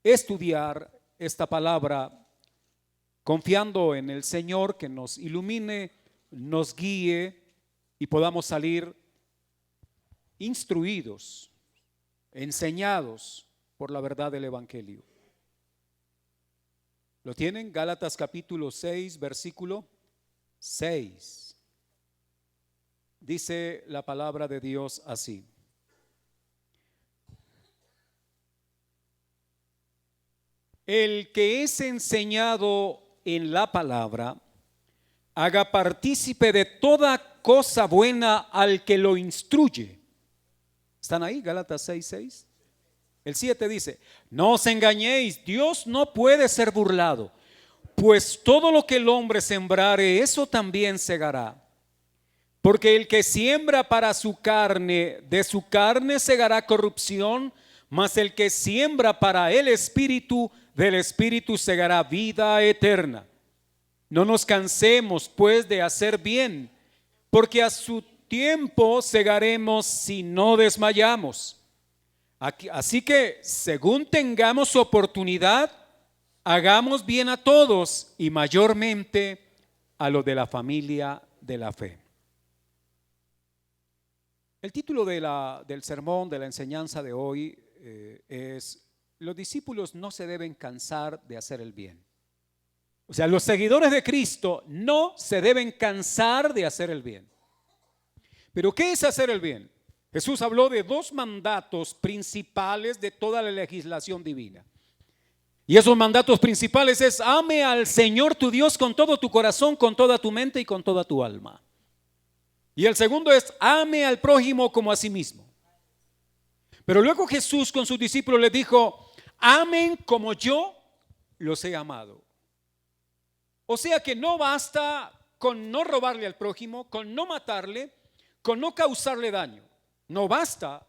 estudiar esta palabra, confiando en el Señor que nos ilumine, nos guíe y podamos salir instruidos, enseñados por la verdad del Evangelio. ¿Lo tienen? Gálatas capítulo 6, versículo 6. Dice la palabra de Dios así: el que es enseñado en la palabra, haga partícipe de toda cosa buena al que lo instruye. ¿Están ahí? Gálatas 6:6. El 7 dice: no os engañéis, Dios no puede ser burlado, pues todo lo que el hombre sembrare, eso también segará. Porque el que siembra para su carne, de su carne segará corrupción, mas el que siembra para el Espíritu, del Espíritu segará vida eterna. No nos cansemos pues de hacer bien, porque a su tiempo segaremos si no desmayamos. Así que según tengamos oportunidad, hagamos bien a todos y mayormente a los de la familia de la fe. El título del sermón, de la enseñanza de hoy es: los discípulos no se deben cansar de hacer el bien. O sea, los seguidores de Cristo no se deben cansar de hacer el bien. ¿Pero qué es hacer el bien? Jesús habló de dos mandatos principales de toda la legislación divina. Y esos mandatos principales es: ame al Señor tu Dios con todo tu corazón, con toda tu mente y con toda tu alma. Y el segundo es: ame al prójimo como a sí mismo. Pero luego Jesús con sus discípulos les dijo: amen como yo los he amado. O sea que no basta con no robarle al prójimo, con no matarle, con no causarle daño. No basta,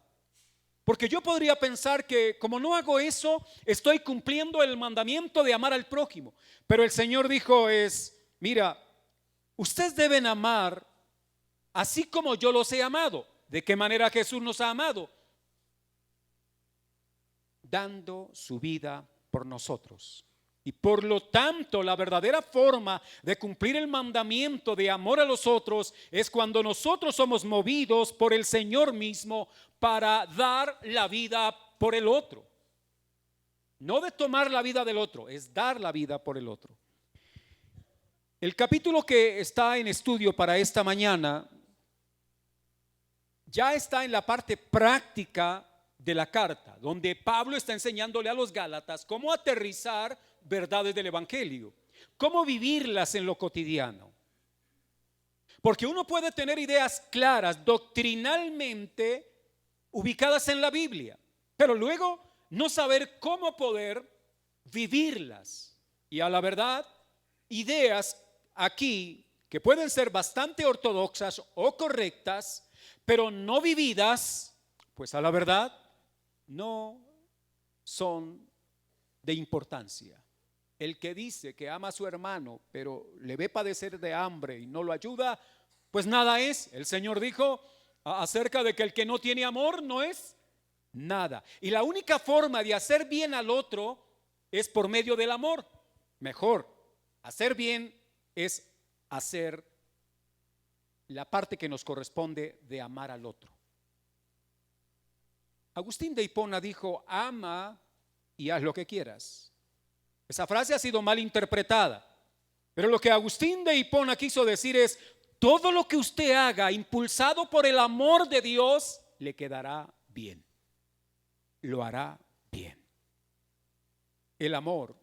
porque yo podría pensar que como no hago eso, estoy cumpliendo el mandamiento de amar al prójimo. Pero el Señor dijo mira, ustedes deben amar así como yo los he amado. ¿De qué manera Jesús nos ha amado? Dando su vida por nosotros. Y por lo tanto, la verdadera forma de cumplir el mandamiento de amor a los otros es cuando nosotros somos movidos por el Señor mismo para dar la vida por el otro. No de tomar la vida del otro, es dar la vida por el otro. El capítulo que está en estudio para esta mañana ya está en la parte práctica de la carta, donde Pablo está enseñándole a los Gálatas cómo aterrizar verdades del Evangelio, cómo vivirlas en lo cotidiano. Porque uno puede tener ideas claras doctrinalmente ubicadas en la Biblia, pero luego no saber cómo poder vivirlas. Y a la verdad, ideas aquí que pueden ser bastante ortodoxas o correctas, pero no vividas, pues a la verdad no son de importancia. El que dice que ama a su hermano, pero le ve padecer de hambre y no lo ayuda, pues nada es. El Señor dijo acerca de que el que no tiene amor no es nada. Y la única forma de hacer bien al otro es por medio del amor. Mejor, hacer bien es hacer la parte que nos corresponde de amar al otro. Agustín de Hipona dijo: ama y haz lo que quieras. Esa frase ha sido mal interpretada, pero lo que Agustín de Hipona quiso decir es: todo lo que usted haga impulsado por el amor de Dios le quedará bien, lo hará bien. El amor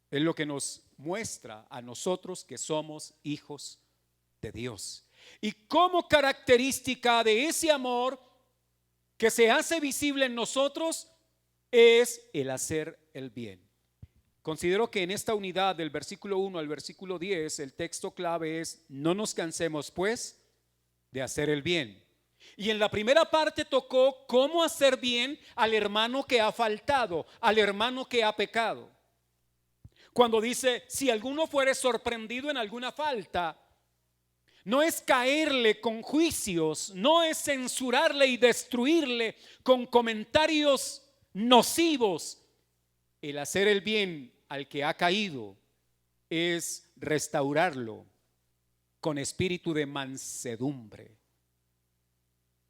es lo que nos muestra a nosotros que somos hijos de Dios. Y como característica de ese amor que se hace visible en nosotros es el hacer el bien. Considero que en esta unidad del versículo 1 al versículo 10 el texto clave es: no nos cansemos pues de hacer el bien. Y en la primera parte tocó cómo hacer bien al hermano que ha faltado, al hermano que ha pecado. Cuando dice: si alguno fuere sorprendido en alguna falta, no es caerle con juicios, no es censurarle y destruirle con comentarios nocivos, El hacer el bien al que ha caído es restaurarlo con espíritu de mansedumbre.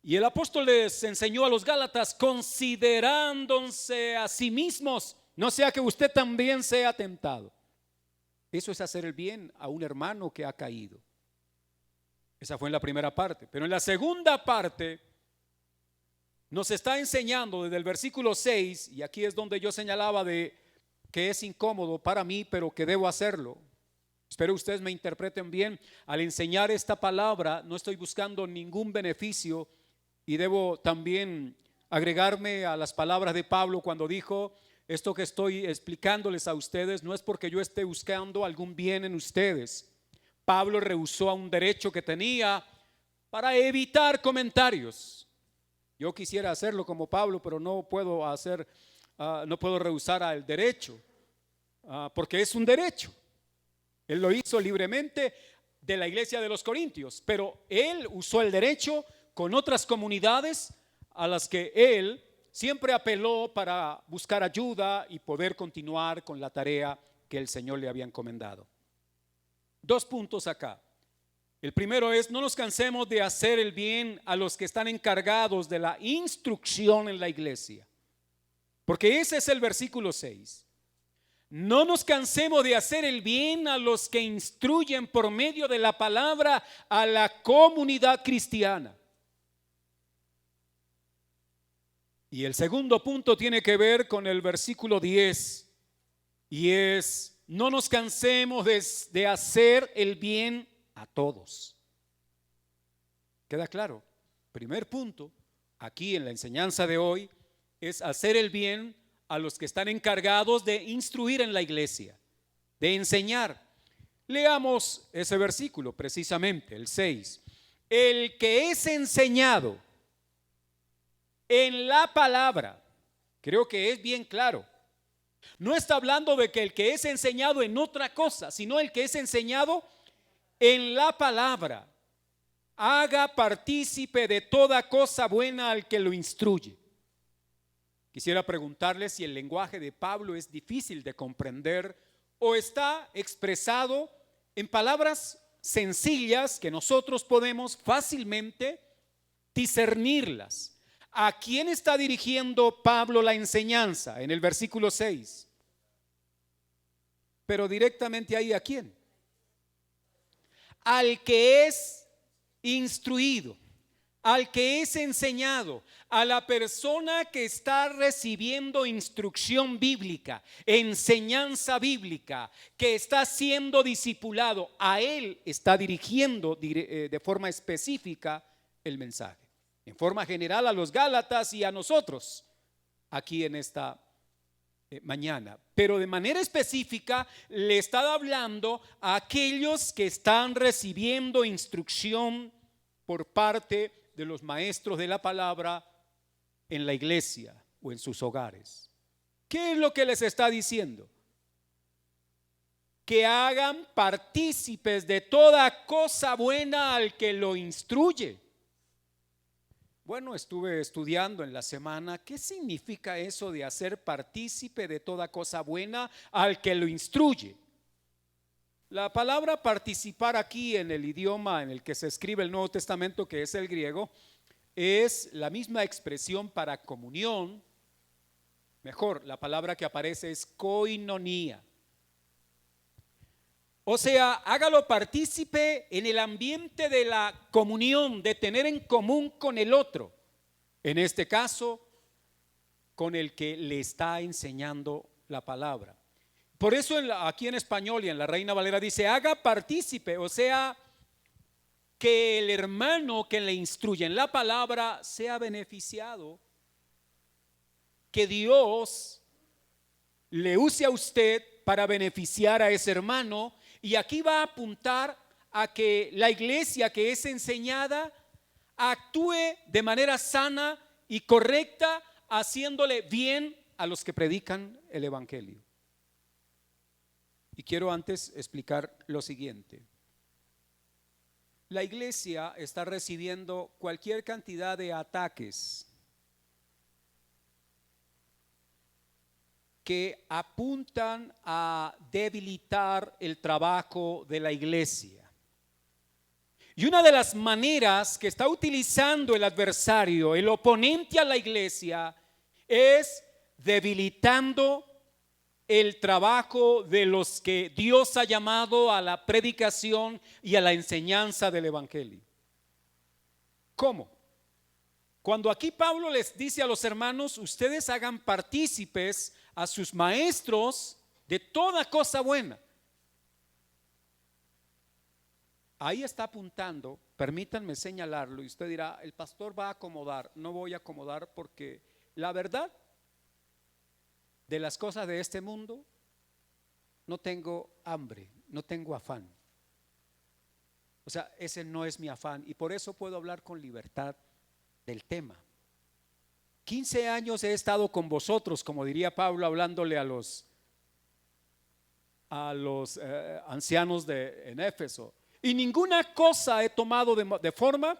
Y el apóstol les enseñó a los Gálatas, considerándose a sí mismos, no sea que usted también sea tentado. Eso es hacer el bien a un hermano que ha caído. Esa fue en la primera parte. Pero en la segunda parte nos está enseñando desde el versículo 6, y aquí es donde yo señalaba de que es incómodo para mí, pero que debo hacerlo. Espero ustedes me interpreten bien. Al enseñar esta palabra no estoy buscando ningún beneficio, y debo también agregarme a las palabras de Pablo cuando dijo: esto que estoy explicándoles a ustedes no es porque yo esté buscando algún bien en ustedes. Pablo rehusó a un derecho que tenía para evitar comentarios. Yo quisiera hacerlo como Pablo, pero no puedo hacer, no puedo rehusar al derecho, porque es un derecho. Él lo hizo libremente de la iglesia de los Corintios, pero él usó el derecho con otras comunidades a las que él siempre apeló para buscar ayuda y poder continuar con la tarea que el Señor le había encomendado. 2 puntos acá. El primero es: no nos cansemos de hacer el bien a los que están encargados de la instrucción en la iglesia, porque ese es el versículo 6. No nos cansemos de hacer el bien a los que instruyen por medio de la palabra a la comunidad cristiana. Y el segundo punto tiene que ver con el versículo 10, y es: no nos cansemos de hacer el bien a todos. ¿Queda claro? Primer punto, aquí en la enseñanza de hoy, es hacer el bien a los que están encargados de instruir en la iglesia, de enseñar. Leamos ese versículo precisamente, el 6. El que es enseñado en la palabra, creo que es bien claro. No está hablando de que el que es enseñado en otra cosa, sino el que es enseñado en la palabra, haga partícipe de toda cosa buena al que lo instruye. Quisiera preguntarle si el lenguaje de Pablo es difícil de comprender o está expresado en palabras sencillas que nosotros podemos fácilmente discernirlas. ¿A quién está dirigiendo Pablo la enseñanza en el versículo 6? Pero directamente ahí, ¿a quién? Al que es instruido, al que es enseñado, a la persona que está recibiendo instrucción bíblica, enseñanza bíblica, que está siendo discipulado. A él está dirigiendo de forma específica el mensaje. En forma general a los Gálatas y a nosotros aquí en esta mañana, pero de manera específica le está hablando a aquellos que están recibiendo instrucción por parte de los maestros de la palabra en la iglesia o en sus hogares. ¿Qué es lo que les está diciendo? Que hagan partícipes de toda cosa buena al que lo instruye. Bueno, estuve estudiando en la semana qué significa eso de hacer partícipe de toda cosa buena al que lo instruye. La palabra participar aquí en el idioma en el que se escribe el Nuevo Testamento, que es el griego, es la misma expresión para comunión. Mejor, la palabra que aparece es koinonía. O sea, hágalo partícipe en el ambiente de la comunión, de tener en común con el otro. En este caso, con el que le está enseñando la palabra. Por eso aquí en español y en la Reina Valera dice: haga partícipe, o sea, que el hermano que le instruye en la palabra sea beneficiado, que Dios le use a usted para beneficiar a ese hermano. Y aquí va a apuntar a que la iglesia que es enseñada actúe de manera sana y correcta, haciéndole bien a los que predican el evangelio. Y quiero antes explicar lo siguiente. La iglesia está recibiendo cualquier cantidad de ataques que apuntan a debilitar el trabajo de la iglesia. Y una de las maneras que está utilizando el adversario, el oponente a la iglesia, es debilitando el trabajo de los que Dios ha llamado a la predicación y a la enseñanza del evangelio. ¿Cómo? Cuando aquí Pablo les dice a los hermanos, ustedes hagan partícipes a sus maestros de toda cosa buena. Ahí está apuntando, permítanme señalarlo, y usted dirá, el pastor va a acomodar. No voy a acomodar porque la verdad de las cosas de este mundo, no tengo hambre, no tengo afán. O sea, ese no es mi afán y por eso puedo hablar con libertad del tema. 15 años he estado con vosotros, como diría Pablo, hablándole a los ancianos en Éfeso, y ninguna cosa he tomado de forma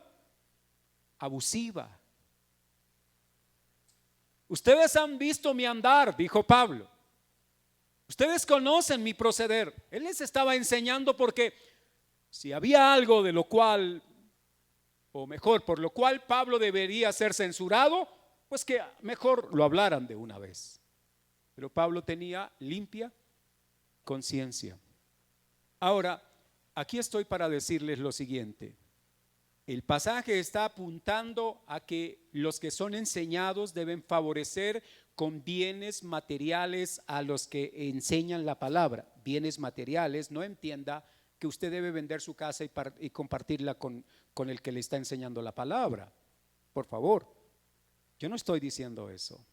abusiva. Ustedes han visto mi andar, dijo Pablo. Ustedes conocen mi proceder. Él les estaba enseñando porque si había algo de lo cual, o mejor, por lo cual Pablo debería ser censurado, pues que mejor lo hablaran de una vez. Pero Pablo tenía limpia conciencia. Ahora, aquí estoy para decirles lo siguiente. El pasaje está apuntando a que los que son enseñados deben favorecer con bienes materiales a los que enseñan la palabra. Bienes materiales, no entienda que usted debe vender su casa y compartirla con el que le está enseñando la palabra. Por favor, yo no estoy diciendo eso.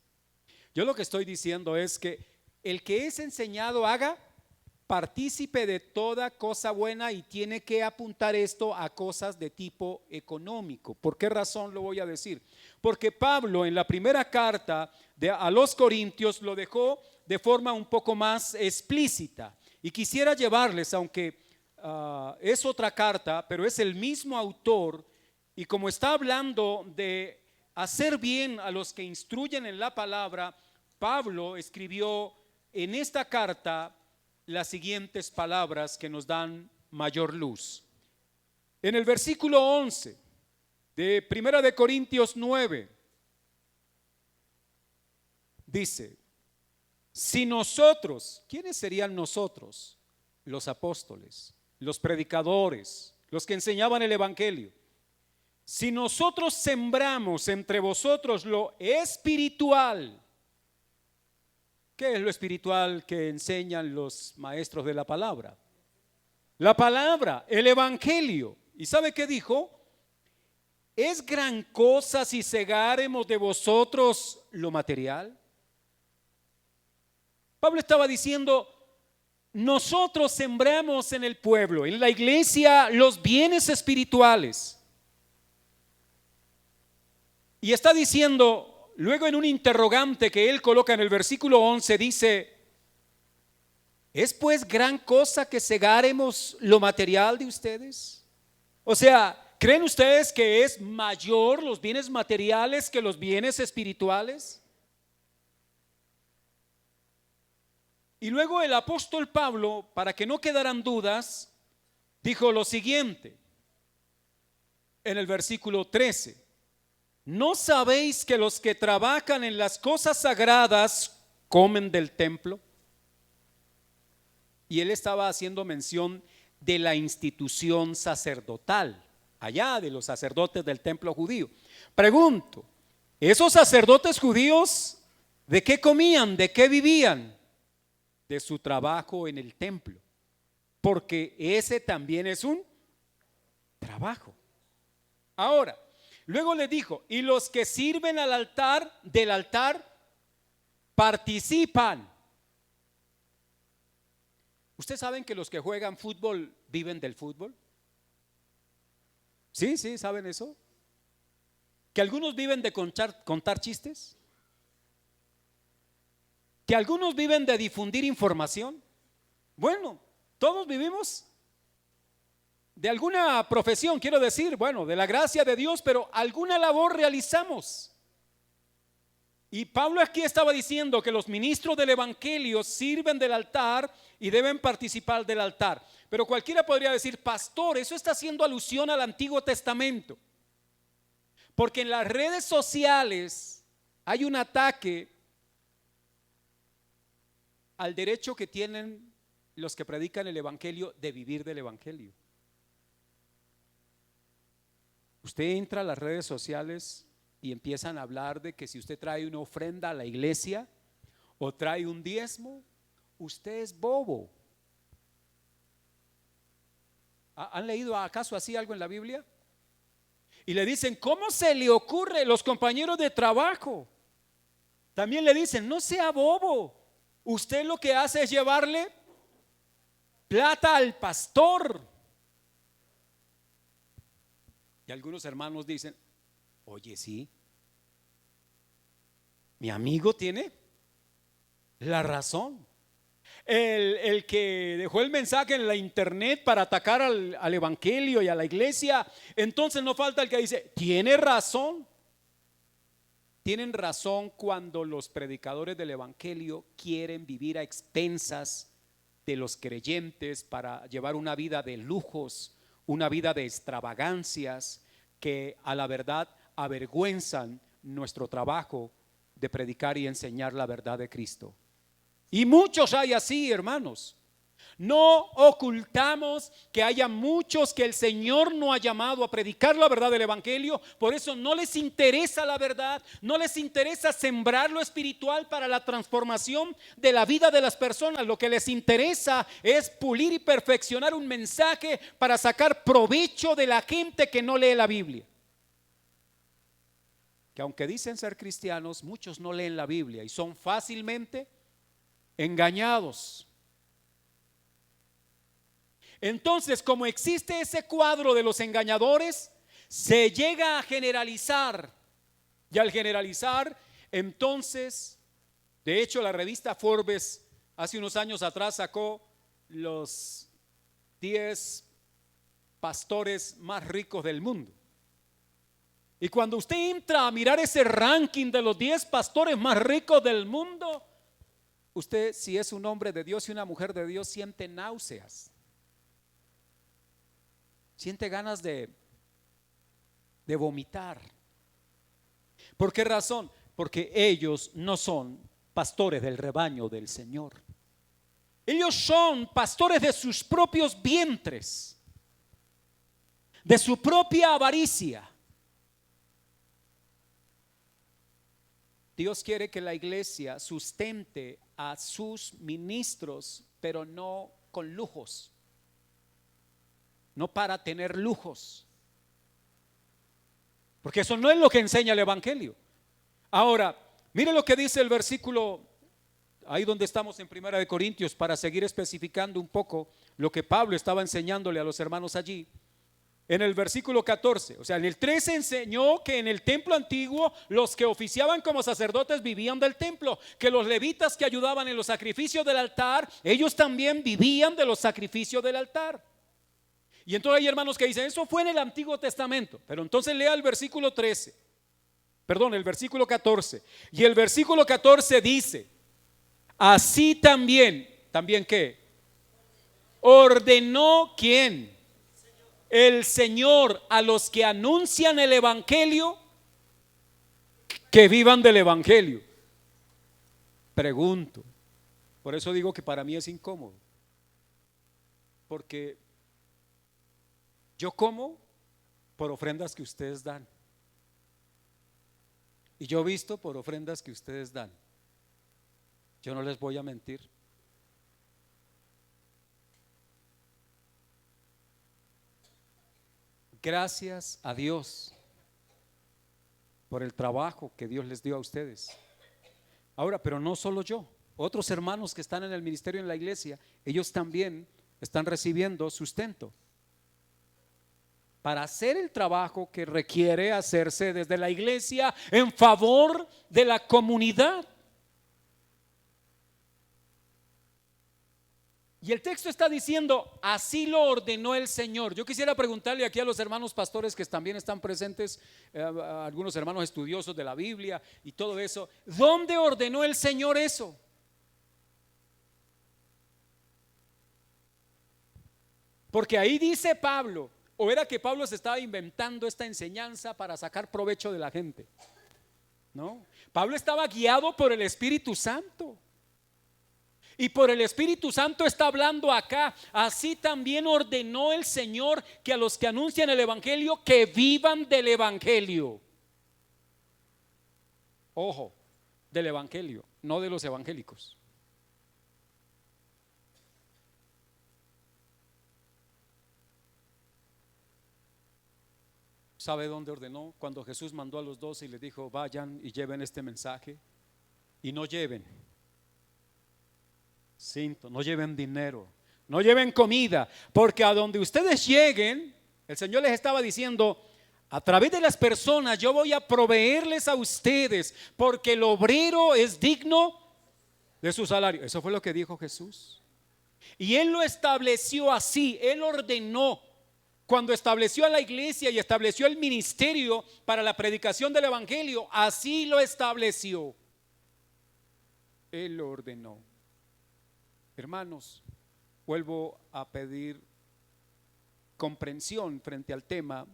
Yo lo que estoy diciendo es que el que es enseñado haga partícipe de toda cosa buena y tiene que apuntar esto a cosas de tipo económico. ¿Por qué razón lo voy a decir? Porque Pablo en la primera carta a los Corintios lo dejó de forma un poco más explícita y quisiera llevarles, aunque es otra carta, pero es el mismo autor y como está hablando de hacer bien a los que instruyen en la palabra, Pablo escribió en esta carta las siguientes palabras que nos dan mayor luz. En el versículo 11 de Primera de Corintios 9 dice: si nosotros, ¿quiénes serían nosotros? Los apóstoles, los predicadores, los que enseñaban el evangelio. Si nosotros sembramos entre vosotros lo espiritual, ¿qué es lo espiritual que enseñan los maestros de la palabra? La palabra, el evangelio. ¿Y sabe qué dijo? ¿Es gran cosa si cegáremos de vosotros lo material? Pablo estaba diciendo, nosotros sembramos en el pueblo, en la iglesia, los bienes espirituales. Y está diciendo, luego en un interrogante que él coloca en el versículo 11 dice: ¿es pues gran cosa que cegáremos lo material de ustedes? O sea, ¿creen ustedes que es mayor los bienes materiales que los bienes espirituales? Y luego el apóstol Pablo, para que no quedaran dudas, dijo lo siguiente en el versículo 13: ¿no sabéis que los que trabajan en las cosas sagradas comen del templo? Y él estaba haciendo mención de la institución sacerdotal, allá de los sacerdotes del templo judío. Pregunto, ¿esos sacerdotes judíos de qué comían, de qué vivían? De su trabajo en el templo, porque ese también es un trabajo. Ahora, luego le dijo, y los que sirven al altar, del altar, participan. ¿Ustedes saben que los que juegan fútbol viven del fútbol? Sí, ¿saben eso? Que algunos viven de contar chistes. Que algunos viven de difundir información. Bueno, todos vivimos de alguna profesión, quiero decir, bueno, de la gracia de Dios, pero alguna labor realizamos. Y Pablo aquí estaba diciendo que los ministros del evangelio sirven del altar y deben participar del altar. Pero cualquiera podría decir, pastor, eso está haciendo alusión al Antiguo Testamento. Porque en las redes sociales hay un ataque al derecho que tienen los que predican el evangelio de vivir del evangelio. Usted entra a las redes sociales y empiezan a hablar de que si usted trae una ofrenda a la iglesia o trae un diezmo, usted es bobo. ¿Han leído acaso así algo en la Biblia? Y le dicen, ¿cómo se le ocurre? Los compañeros de trabajo también le dicen, no sea bobo. Usted lo que hace es llevarle plata al pastor. Y algunos hermanos dicen, oye, sí, mi amigo tiene la razón. El que dejó el mensaje en la internet para atacar al evangelio y a la iglesia, entonces no falta el que dice, tiene razón. Tienen razón cuando los predicadores del evangelio quieren vivir a expensas de los creyentes para llevar una vida de lujos, una vida de extravagancias que a la verdad avergüenzan nuestro trabajo de predicar y enseñar la verdad de Cristo. Y muchos hay así, hermanos. No ocultamos que haya muchos que el Señor no ha llamado a predicar la verdad del evangelio. Por eso no les interesa la verdad, no les interesa sembrar lo espiritual para la transformación de la vida de las personas. Lo que les interesa es pulir y perfeccionar un mensaje para sacar provecho de la gente que no lee la Biblia. Que aunque dicen ser cristianos, muchos no leen la Biblia y son fácilmente engañados. Entonces, como existe ese cuadro de los engañadores, se llega a generalizar. Y al generalizar, entonces, de hecho, la revista Forbes hace unos años atrás sacó los 10 pastores más ricos del mundo. Y cuando usted entra a mirar ese ranking de los 10 pastores más ricos del mundo, usted, si es un hombre de Dios y una mujer de Dios, siente náuseas. Siente ganas de vomitar. ¿Por qué razón? Porque ellos no son pastores del rebaño del Señor. Ellos son pastores de sus propios vientres, de su propia avaricia. Dios quiere que la iglesia sustente a sus ministros, pero no con lujos. No para tener lujos, porque eso no es lo que enseña el evangelio. Ahora, mire lo que dice el versículo, ahí donde estamos en 1 Corintios, para seguir especificando un poco lo que Pablo estaba enseñándole a los hermanos allí. En el versículo 14, o sea, en el 13 enseñó que en el templo antiguo los que oficiaban como sacerdotes vivían del templo, que los levitas que ayudaban en los sacrificios del altar, ellos también vivían de los sacrificios del altar. Y entonces hay hermanos que dicen, eso fue en el Antiguo Testamento. Pero entonces lea el versículo 13, perdón, el versículo 14. Y el versículo 14 dice, así también, ¿también qué? Ordenó ¿quién? El Señor a los que anuncian el evangelio que vivan del evangelio. Pregunto, por eso digo que para mí es incómodo, porque yo como por ofrendas que ustedes dan. Y yo visto por ofrendas que ustedes dan. Yo no les voy a mentir. Gracias a Dios por el trabajo que Dios les dio a ustedes. Ahora, pero no solo yo. Otros hermanos que están en el ministerio en la iglesia, ellos también están recibiendo sustento para hacer el trabajo que requiere hacerse desde la iglesia en favor de la comunidad. Y el texto está diciendo, así lo ordenó el Señor. Yo quisiera preguntarle aquí a los hermanos pastores que también están presentes, a algunos hermanos estudiosos de la Biblia y todo eso, ¿dónde ordenó el Señor eso? Porque ahí dice Pablo, o era que Pablo se estaba inventando esta enseñanza para sacar provecho de la gente. No, Pablo estaba guiado por el Espíritu Santo. Y por el Espíritu Santo está hablando acá. Así también ordenó el Señor que a los que anuncian el Evangelio, que vivan del Evangelio. Ojo, del Evangelio, no de los evangélicos. ¿Sabe dónde ordenó? Cuando Jesús mandó a los 12 y les dijo, vayan y lleven este mensaje. Y no lleven cinto, no lleven dinero, no lleven comida, porque a donde ustedes lleguen, el Señor les estaba diciendo, a través de las personas yo voy a proveerles a ustedes, porque el obrero es digno de su salario. Eso fue lo que dijo Jesús. Y Él lo estableció así, Él ordenó. Cuando estableció a la iglesia y estableció el ministerio para la predicación del Evangelio, así lo estableció. Él lo ordenó. Hermanos, vuelvo a pedir comprensión frente al tema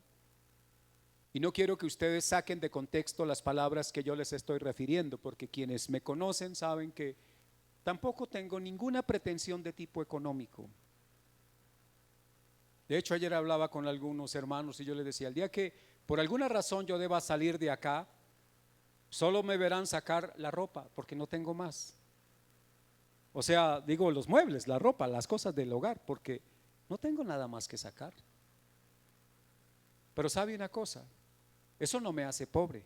y no quiero que ustedes saquen de contexto las palabras que yo les estoy refiriendo, porque quienes me conocen saben que tampoco tengo ninguna pretensión de tipo económico. De hecho, ayer hablaba con algunos hermanos y yo les decía, el día que por alguna razón yo deba salir de acá, solo me verán sacar la ropa, porque no tengo más. O sea, digo los muebles, la ropa, las cosas del hogar, porque no tengo nada más que sacar. Pero sabe una cosa, eso no me hace pobre.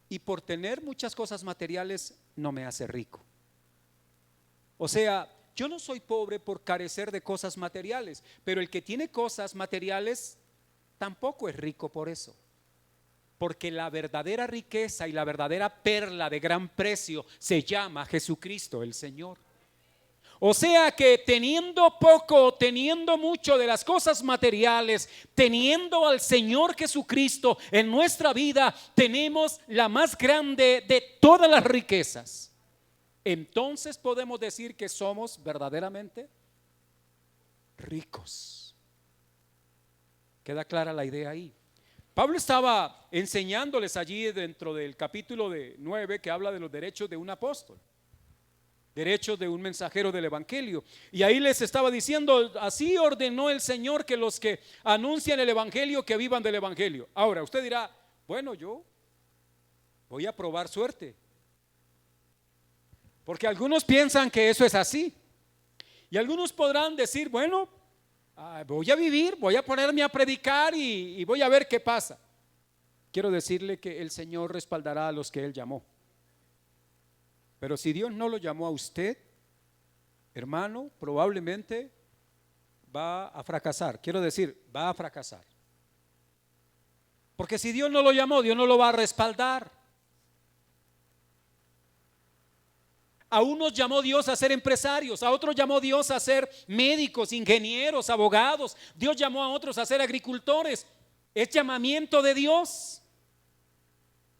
Y por tener muchas cosas materiales no me hace rico. O sea, yo no soy pobre por carecer de cosas materiales, pero el que tiene cosas materiales tampoco es rico por eso. Porque la verdadera riqueza y la verdadera perla de gran precio se llama Jesucristo el Señor. O sea que teniendo poco, teniendo mucho de las cosas materiales, teniendo al Señor Jesucristo en nuestra vida, tenemos la más grande de todas las riquezas. Entonces podemos decir que somos verdaderamente ricos. ¿Queda clara la idea ahí? Pablo estaba enseñándoles allí dentro del capítulo 9 que habla de los derechos de un apóstol, derechos de un mensajero del Evangelio. Y ahí les estaba diciendo, así ordenó el Señor que los que anuncian el Evangelio, que vivan del Evangelio. Ahora, usted dirá, bueno, yo voy a probar suerte. Porque algunos piensan que eso es así. Y algunos podrán decir, bueno, voy a vivir, voy a ponerme a predicar y voy a ver qué pasa. Quiero decirle que el Señor respaldará a los que Él llamó. Pero si Dios no lo llamó a usted, hermano, probablemente va a fracasar. Quiero decir, va a fracasar. Porque si Dios no lo llamó, Dios no lo va a respaldar. A unos llamó Dios a ser empresarios, a otros llamó Dios a ser médicos, ingenieros, abogados. Dios llamó a otros a ser agricultores. Es llamamiento de Dios.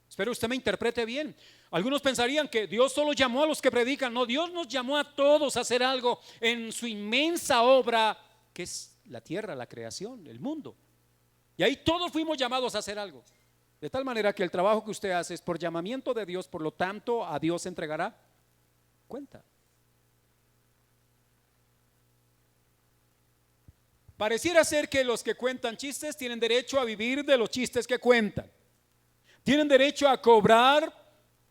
Espero usted me interprete bien. Algunos pensarían que Dios solo llamó a los que predican. No, Dios nos llamó a todos a hacer algo en su inmensa obra, que es la tierra, la creación, el mundo. Y ahí todos fuimos llamados a hacer algo. De tal manera que el trabajo que usted hace es por llamamiento de Dios, por lo tanto a Dios se entregará cuenta. Pareciera ser que los que cuentan chistes tienen derecho a vivir de los chistes que cuentan. Tienen derecho a cobrar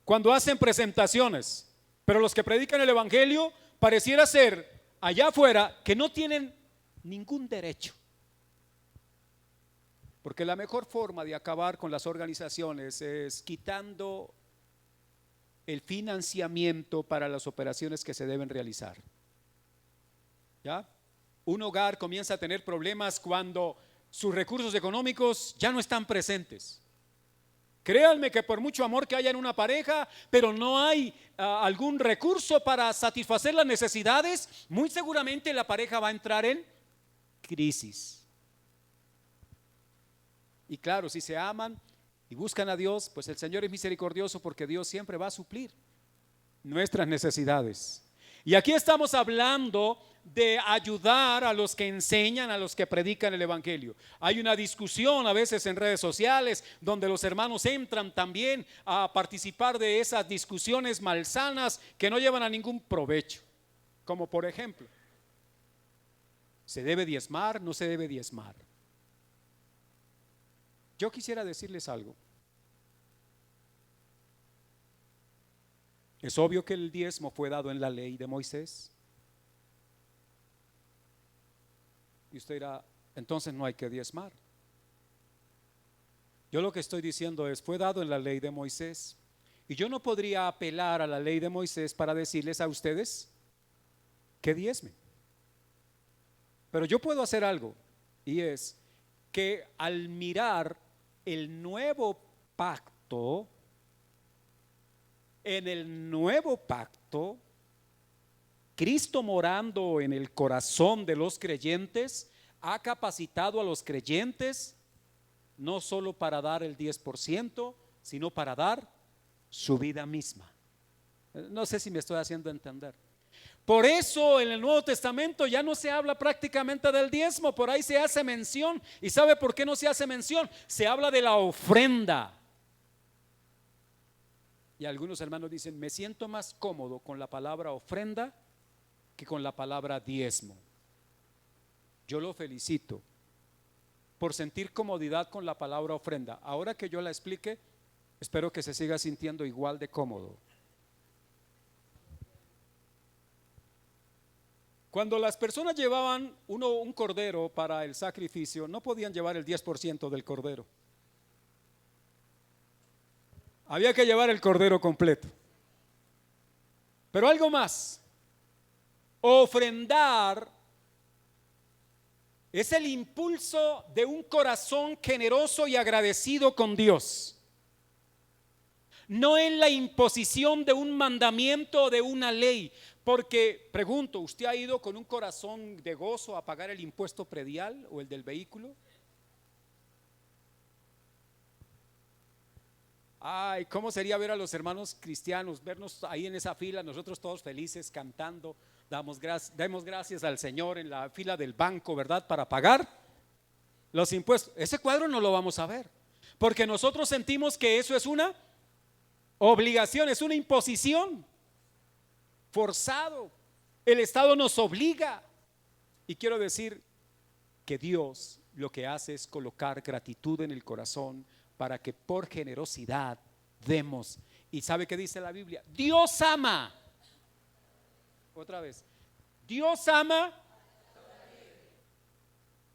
cuando hacen presentaciones. Pero los que predican el Evangelio pareciera ser allá afuera que no tienen ningún derecho. Porque la mejor forma de acabar con las organizaciones es quitando el financiamiento para las operaciones que se deben realizar. ¿Ya? Un hogar comienza a tener problemas cuando sus recursos económicos ya no están presentes. Créanme que por mucho amor que haya en una pareja, pero no hay algún recurso para satisfacer las necesidades, muy seguramente la pareja va a entrar en crisis. Y claro, si se aman y buscan a Dios, pues el Señor es misericordioso porque Dios siempre va a suplir nuestras necesidades. Y aquí estamos hablando de ayudar a los que enseñan, a los que predican el evangelio. Hay una discusión a veces en redes sociales donde los hermanos entran también a participar de esas discusiones malsanas que no llevan a ningún provecho. Como por ejemplo, ¿se debe diezmar? ¿No se debe diezmar? Yo quisiera decirles algo. Es obvio que el diezmo fue dado en la ley de Moisés. Y usted dirá, entonces no hay que diezmar. Yo lo que estoy diciendo es, fue dado en la ley de Moisés. Y yo no podría apelar a la ley de Moisés para decirles a ustedes que diezmen. Pero yo puedo hacer algo, y es que al mirar el nuevo pacto, en el nuevo pacto, Cristo morando en el corazón de los creyentes, ha capacitado a los creyentes no solo para dar el 10%, sino para dar su vida misma. No sé si me estoy haciendo entender. Por eso en el Nuevo Testamento ya no se habla prácticamente del diezmo, por ahí se hace mención. ¿Y sabe por qué no se hace mención? Se habla de la ofrenda. Y algunos hermanos dicen, me siento más cómodo con la palabra ofrenda que con la palabra diezmo. Yo lo felicito por sentir comodidad con la palabra ofrenda. Ahora que yo la explique, espero que se siga sintiendo igual de cómodo. Cuando las personas llevaban un cordero para el sacrificio, no podían llevar el 10% del cordero. Había que llevar el cordero completo. Pero algo más, ofrendar es el impulso de un corazón generoso y agradecido con Dios. No en la imposición de un mandamiento o de una ley. Porque, pregunto, ¿usted ha ido con un corazón de gozo a pagar el impuesto predial o el del vehículo? Ay, ¿cómo sería ver a los hermanos cristianos, vernos ahí en esa fila, nosotros todos felices cantando, demos gracias al Señor en la fila del banco, ¿verdad? Para pagar los impuestos. Ese cuadro no lo vamos a ver, porque nosotros sentimos que eso es una obligación, es una imposición, forzado. El Estado nos obliga. Y quiero decir que Dios lo que hace es colocar gratitud en el corazón para que por generosidad demos. ¿Y sabe qué dice la Biblia? Dios ama. Otra vez. Dios ama.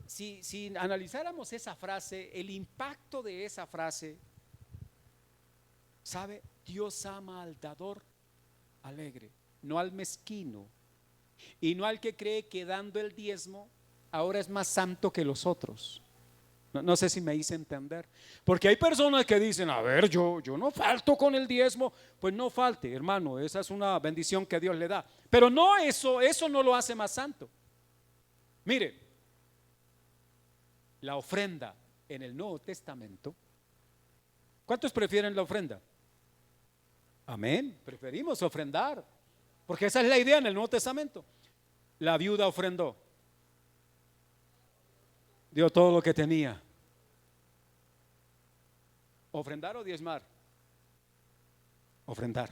Si analizáramos esa frase, el impacto de esa frase, ¿sabe? Dios ama al dador alegre, no al mezquino, y no al que cree que dando el diezmo ahora es más santo que los otros. No sé si me hice entender. Porque hay personas que dicen, a ver, yo no falto con el diezmo. Pues no falte, hermano, esa es una bendición que Dios le da. Pero no, eso no lo hace más santo. Mire, la ofrenda en el Nuevo Testamento, ¿cuántos prefieren la ofrenda? Amén, preferimos ofrendar, porque esa es la idea en el Nuevo Testamento. La viuda ofrendó, dio todo lo que tenía. ¿Ofrendar o diezmar? Ofrendar.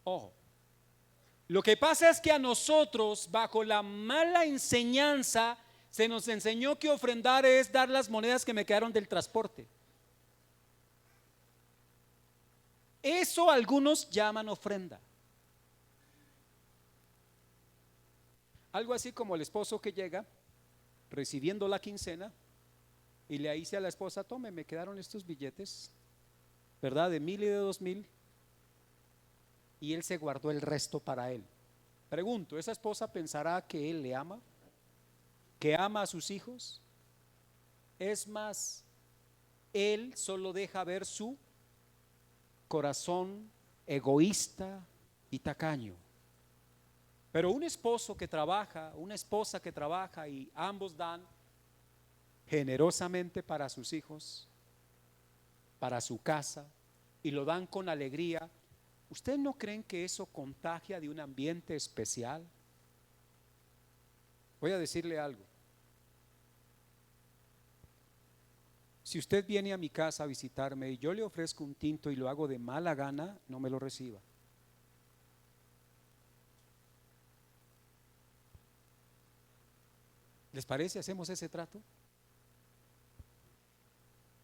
Ojo, lo que pasa es que a nosotros, bajo la mala enseñanza, se nos enseñó que ofrendar es dar las monedas que me quedaron del transporte. Eso algunos llaman ofrenda. Algo así como el esposo que llega recibiendo la quincena y le dice a la esposa, tome, me quedaron estos billetes, ¿verdad? De 1,000 y de 2,000, y él se guardó el resto para él. Pregunto, ¿esa esposa pensará que él le ama? ¿Que ama a sus hijos? Es más, él solo deja ver su corazón egoísta y tacaño. Pero un esposo que trabaja, una esposa que trabaja y ambos dan generosamente para sus hijos, para su casa, y lo dan con alegría, ¿ustedes no creen que eso contagia de un ambiente especial? Voy a decirle algo. Si usted viene a mi casa a visitarme y yo le ofrezco un tinto y lo hago de mala gana, no me lo reciba. ¿Les parece? ¿Hacemos ese trato?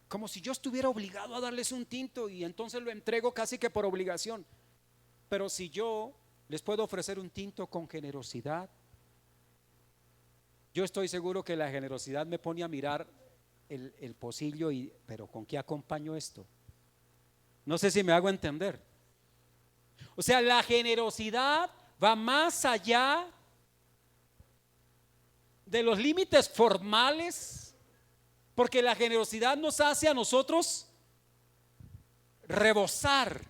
Como si yo estuviera obligado a darles un tinto y entonces lo entrego casi que por obligación. Pero si yo les puedo ofrecer un tinto con generosidad, yo estoy seguro que la generosidad me pone a mirar el pocillo y, pero ¿con qué acompaño esto? No sé si me hago entender. O sea, la generosidad va más allá de los límites formales, porque la generosidad nos hace a nosotros rebosar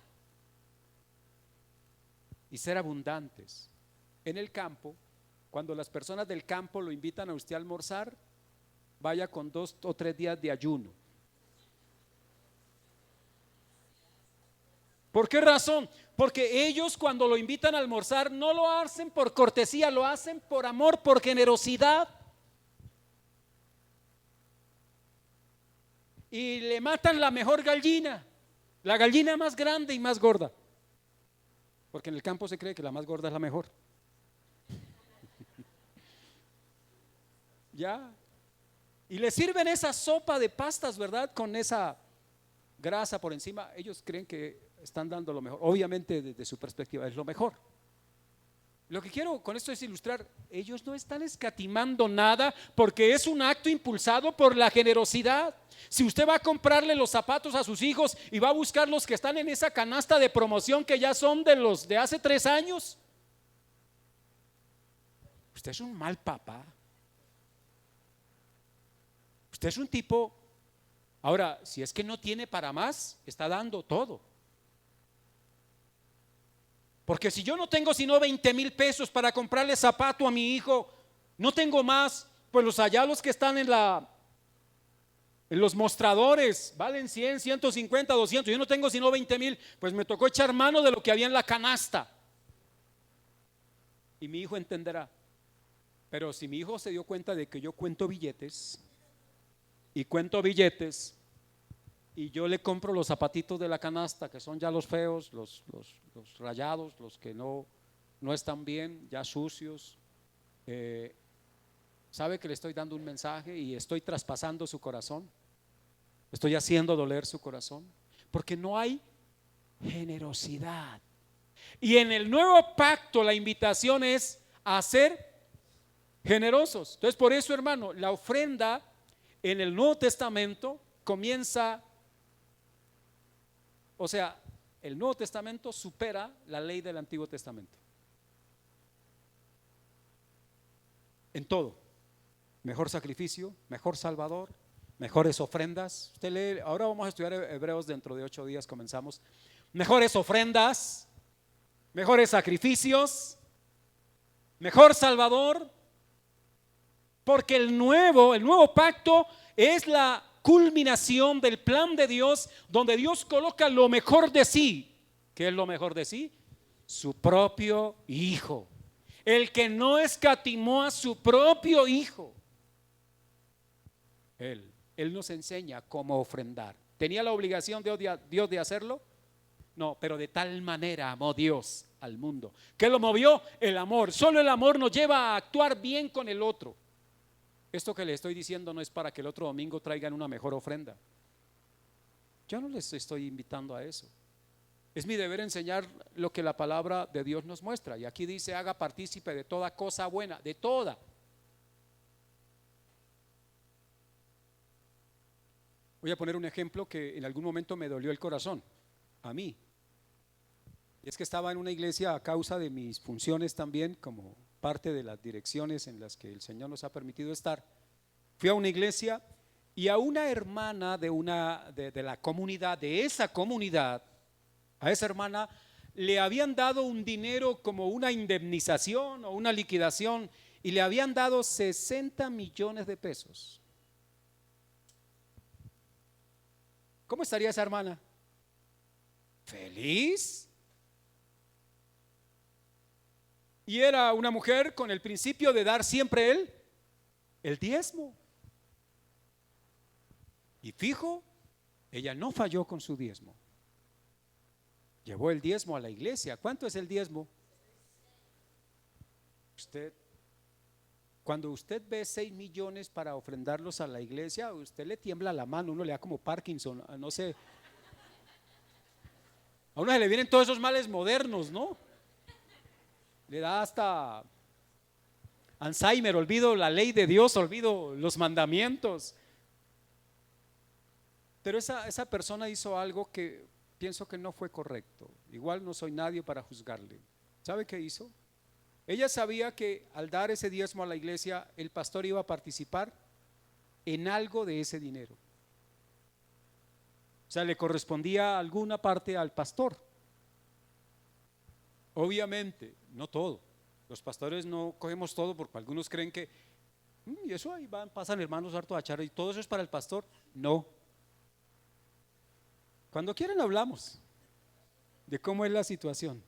y ser abundantes. En el campo, cuando las personas del campo lo invitan a usted a almorzar, vaya con 2 o 3 días de ayuno. ¿Por qué razón? Porque ellos cuando lo invitan a almorzar no lo hacen por cortesía, lo hacen por amor, por generosidad. Y le matan la mejor gallina, la gallina más grande y más gorda. Porque en el campo se cree que la más gorda es la mejor. Ya. Y le sirven esa sopa de pastas, ¿verdad? Con esa grasa por encima. Ellos creen que están dando lo mejor. Obviamente desde su perspectiva es lo mejor. Lo que quiero con esto es ilustrar, ellos no están escatimando nada porque es un acto impulsado por la generosidad. Si usted va a comprarle los zapatos a sus hijos y va a buscar los que están en esa canasta de promoción que ya son de los de hace 3 años, usted es un mal papá. Usted es un tipo, ahora, si es que no tiene para más, está dando todo. Porque si yo no tengo sino 20,000 pesos para comprarle zapato a mi hijo, no tengo más, pues los que están en los mostradores valen 100, 150, 200. Yo no tengo sino 20,000, pues me tocó echar mano de lo que había en la canasta. Y mi hijo entenderá. Pero si mi hijo se dio cuenta de que yo cuento billetes y yo le compro los zapatitos de la canasta, que son ya los feos, los rayados, los que no están bien, ya sucios, sabe que le estoy dando un mensaje y estoy traspasando su corazón, estoy haciendo doler su corazón, porque no hay generosidad. Y en el nuevo pacto la invitación es a ser generosos. Entonces, por eso, hermano, la ofrenda en el Nuevo Testamento comienza, o sea, el Nuevo Testamento supera la ley del Antiguo Testamento. En todo. Mejor sacrificio, mejor salvador, mejores ofrendas. Usted lee, ahora vamos a estudiar Hebreos, dentro de 8 días comenzamos. Mejores ofrendas, mejores sacrificios, mejor salvador. Porque el nuevo pacto es la culminación del plan de Dios, donde Dios coloca lo mejor de sí. ¿Qué es lo mejor de sí? Su propio Hijo. El que no escatimó a su propio Hijo. Él nos enseña cómo ofrendar. ¿Tenía la obligación Dios de hacerlo? No, pero de tal manera amó Dios al mundo. ¿Qué lo movió? El amor. Solo el amor nos lleva a actuar bien con el otro. Esto que le estoy diciendo no es para que el otro domingo traigan una mejor ofrenda. Yo no les estoy invitando a eso. Es mi deber enseñar lo que la palabra de Dios nos muestra. Y aquí dice: haga partícipe de toda cosa buena, de toda. Voy a poner un ejemplo que en algún momento me dolió el corazón, a mí. Y es que estaba en una iglesia a causa de mis funciones también, como parte de las direcciones en las que el Señor nos ha permitido estar. Fui a una iglesia Y a una hermana de la comunidad, de esa comunidad, a esa hermana le habían dado un dinero como una indemnización o una liquidación y le habían dado 60 millones de pesos. ¿Cómo estaría esa hermana? ¿Feliz? Y era una mujer con el principio de dar siempre el diezmo. Y fijo, ella no falló con su diezmo. Llevó el diezmo a la iglesia. ¿Cuánto es el diezmo? Cuando usted ve 6 millones para ofrendarlos a la iglesia, a usted le tiembla la mano, uno le da como Parkinson, no sé. A uno se le vienen todos esos males modernos, ¿no? Le da hasta Alzheimer, olvido la ley de Dios, olvido los mandamientos. Pero esa persona hizo algo que pienso que no fue correcto. Igual no soy nadie para juzgarle. ¿Sabe qué hizo? Ella sabía que al dar ese diezmo a la iglesia, el pastor iba a participar en algo de ese dinero. O sea, le correspondía alguna parte al pastor. Obviamente, no todo. Los pastores no cogemos todo porque algunos creen que y eso ahí pasan hermanos harto a echar y todo eso es para el pastor. No. Cuando quieran hablamos de cómo es la situación.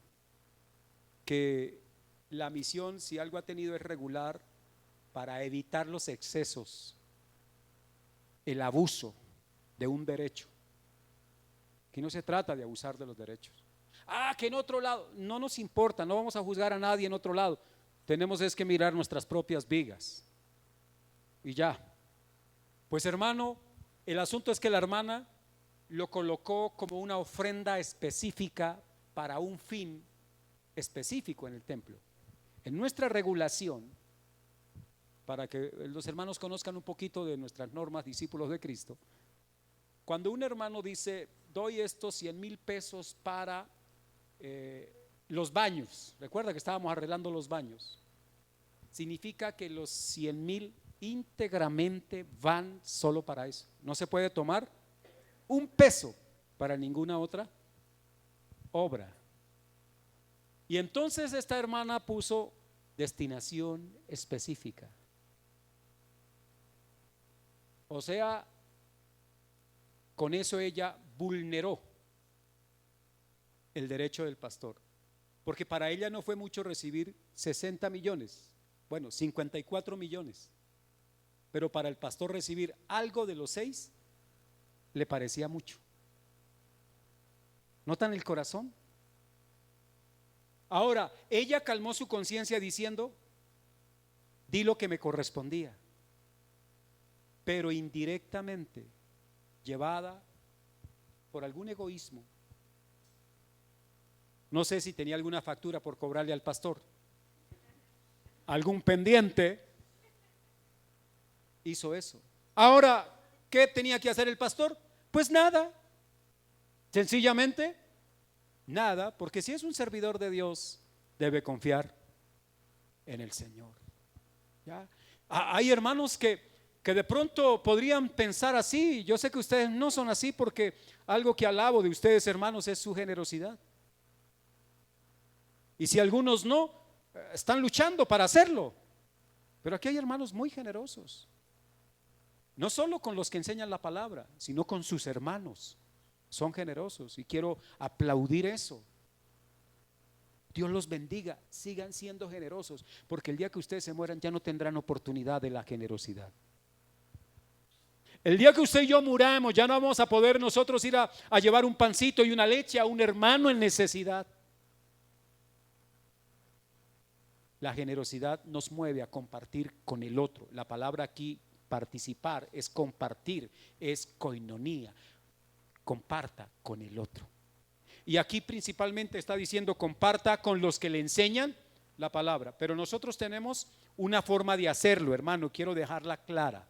Que la misión, si algo ha tenido, es regular para evitar los excesos, el abuso de un derecho. Que no se trata de abusar de los derechos. Que en otro lado, no nos importa, no vamos a juzgar a nadie en otro lado. Tenemos es que mirar nuestras propias vigas. Y ya. Pues hermano, el asunto es que la hermana lo colocó como una ofrenda específica para un fin específico en el templo. En nuestra regulación, para que los hermanos conozcan un poquito de nuestras normas, discípulos de Cristo, cuando un hermano dice, doy estos 100,000 pesos para los baños, recuerda que estábamos arreglando los baños, significa que los 100,000 íntegramente van solo para eso. No se puede tomar un peso para ninguna otra obra. Y entonces esta hermana puso destinación específica. O sea, con eso ella vulneró el derecho del pastor. Porque para ella no fue mucho recibir 60 millones, bueno, 54 millones. Pero para el pastor recibir algo de los 6 le parecía mucho. ¿Notan el corazón? Ahora, ella calmó su conciencia diciendo, di lo que me correspondía, pero indirectamente, llevada por algún egoísmo. No sé si tenía alguna factura por cobrarle al pastor, algún pendiente, hizo eso. Ahora, ¿qué tenía que hacer el pastor? Pues nada, sencillamente nada, porque si es un servidor de Dios, debe confiar en el Señor. ¿Ya? Hay hermanos que de pronto podrían pensar así. Yo sé que ustedes no son así, porque algo que alabo de ustedes, hermanos, es su generosidad. Y si algunos no, están luchando para hacerlo. Pero aquí hay hermanos muy generosos, no solo con los que enseñan la palabra, sino con sus hermanos. Son generosos y quiero aplaudir eso. Dios los bendiga, sigan siendo generosos, porque el día que ustedes se mueran ya no tendrán oportunidad de la generosidad. El día que usted y yo muramos, ya no vamos a poder nosotros ir a llevar un pancito y una leche a un hermano en necesidad. La generosidad nos mueve a compartir con el otro. La palabra aquí, participar, es compartir, es koinonía. Comparta con el otro. Y aquí principalmente está diciendo comparta con los que le enseñan la palabra. Pero nosotros tenemos una forma de hacerlo, hermano, quiero dejarla clara.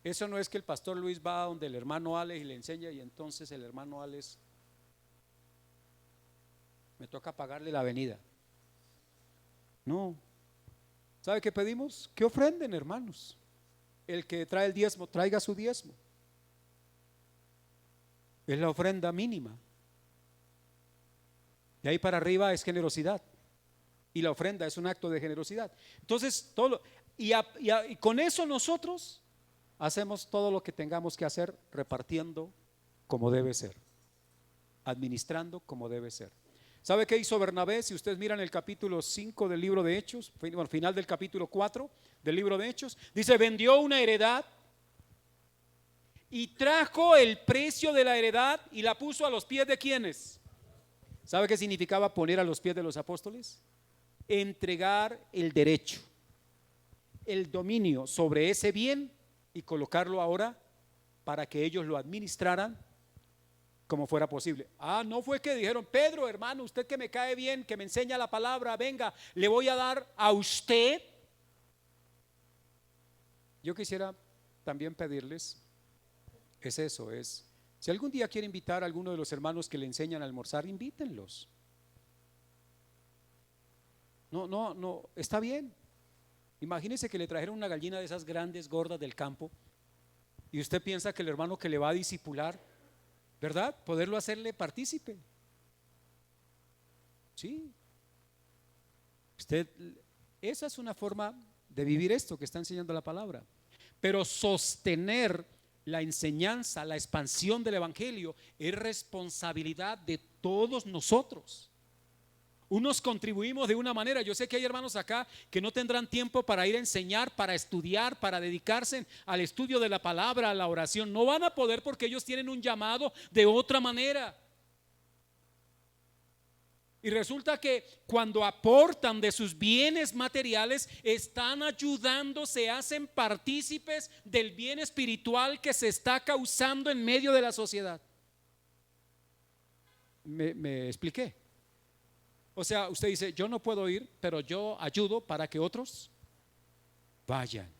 Eso no es que el pastor Luis va a donde el hermano Alex y le enseña y entonces el hermano Alex me toca pagarle la venida. No. ¿Sabe qué pedimos? Que ofrenden, hermanos. el que trae el diezmo, traiga su diezmo. Es la ofrenda mínima. De ahí para arriba es generosidad. Y la ofrenda es un acto de generosidad. Entonces, y con eso nosotros hacemos todo lo que tengamos que hacer, repartiendo como debe ser, administrando como debe ser. ¿Sabe qué hizo Bernabé? Si ustedes miran el capítulo 5 del libro de Hechos, bueno, final del capítulo 4 del libro de Hechos, dice: vendió una heredad y trajo el precio de la heredad y la puso a los pies de ¿quiénes? ¿Sabe qué significaba poner a los pies de los apóstoles? Entregar el derecho, el dominio sobre ese bien y colocarlo ahora para que ellos lo administraran como fuera posible. No fue que dijeron: Pedro, hermano, usted que me cae bien, que me enseña la palabra, venga, le voy a dar a usted. Yo quisiera también pedirles, es eso, si algún día quiere invitar a alguno de los hermanos que le enseñan a almorzar, invítenlos. No, está bien. Imagínese que le trajeron una gallina de esas grandes, gordas del campo, y usted piensa que el hermano que le va a discipular, ¿verdad? Poderlo hacerle partícipe. Sí. Esa es una forma de vivir esto que está enseñando la palabra. Pero sostener la enseñanza, la expansión del evangelio es responsabilidad de todos nosotros. Unos contribuimos de una manera. Yo sé que hay hermanos acá que no tendrán tiempo para ir a enseñar, para estudiar, para dedicarse al estudio de la palabra, a la oración. No van a poder porque ellos tienen un llamado de otra manera. Y resulta que cuando aportan de sus bienes materiales, están ayudando, se hacen partícipes del bien espiritual que se está causando en medio de la sociedad. ¿Me expliqué? O sea, usted dice: yo no puedo ir, pero yo ayudo para que otros vayan.